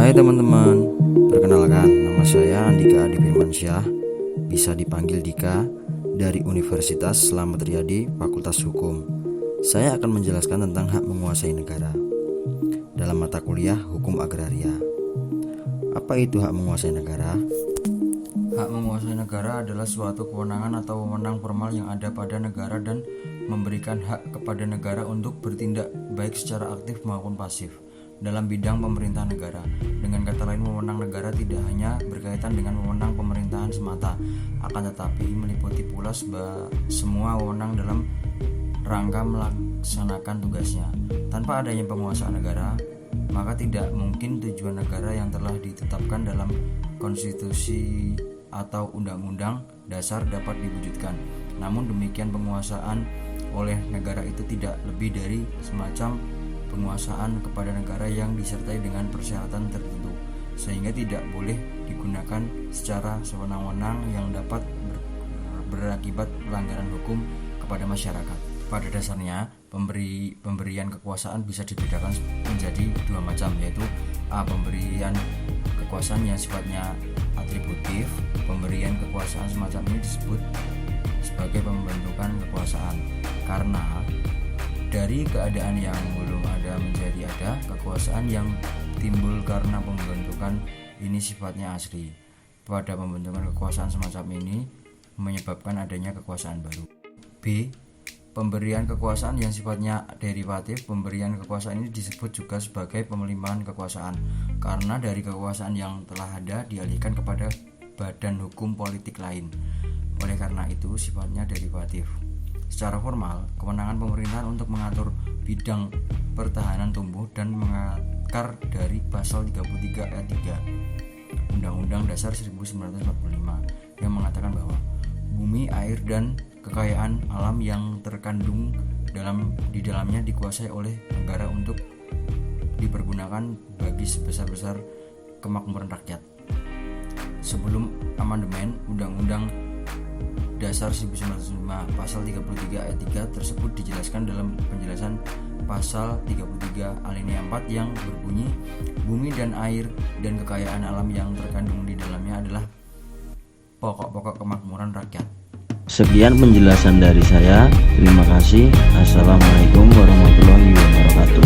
Hai teman-teman, perkenalkan nama saya Andika Adi Firmansyah, bisa dipanggil Dika, dari Universitas Slamet Riyadi, Fakultas Hukum. Saya akan menjelaskan tentang hak menguasai negara dalam mata kuliah Hukum Agraria. Apa itu hak menguasai negara? Hak menguasai negara adalah suatu kewenangan atau wewenang formal yang ada pada negara dan memberikan hak kepada negara untuk bertindak baik secara aktif maupun pasif dalam bidang pemerintahan negara. Dengan kata lain, wewenang negara tidak hanya berkaitan dengan wewenang pemerintahan semata, akan tetapi meliputi pula semua wewenang dalam rangka melaksanakan tugasnya. Tanpa adanya penguasaan negara, maka tidak mungkin tujuan negara yang telah ditetapkan dalam konstitusi atau undang-undang dasar dapat diwujudkan. Namun demikian, penguasaan oleh negara itu tidak lebih dari semacam penguasaan kepada negara yang disertai dengan persyaratan tertentu, sehingga tidak boleh digunakan secara sewenang-wenang yang dapat berakibat pelanggaran hukum kepada masyarakat. Pada dasarnya, pemberian kekuasaan bisa dibedakan menjadi dua macam, yaitu pemberian kekuasaan yang sifatnya atributif. Pemberian kekuasaan semacam ini disebut sebagai pembentukan kekuasaan, karena dari keadaan yang belum ada menjadi ada. Kekuasaan yang timbul karena pembentukan ini sifatnya asli. Pada pembentukan kekuasaan semacam ini menyebabkan adanya kekuasaan baru. B. Pemberian kekuasaan yang sifatnya derivatif. Pemberian kekuasaan ini disebut juga sebagai pemelimpahan kekuasaan, karena dari kekuasaan yang telah ada dialihkan kepada badan hukum politik lain. Oleh karena itu sifatnya derivatif. Secara formal, kewenangan pemerintahan untuk mengatur bidang pertahanan tumbuh dan mengakar dari pasal 33 ayat 3 Undang-Undang Dasar 1945 yang mengatakan bahwa bumi, air, dan kekayaan alam yang terkandung di dalamnya dikuasai oleh negara untuk dipergunakan bagi sebesar-besar kemakmuran rakyat. Sebelum amandemen Undang-Undang Dasar 1945 pasal 33 ayat 3 tersebut dijelaskan dalam penjelasan pasal 33 alinea 4 yang berbunyi, bumi dan air dan kekayaan alam yang terkandung di dalamnya adalah pokok-pokok kemakmuran rakyat. Sekian penjelasan dari saya. Terima kasih. Assalamualaikum warahmatullahi wabarakatuh.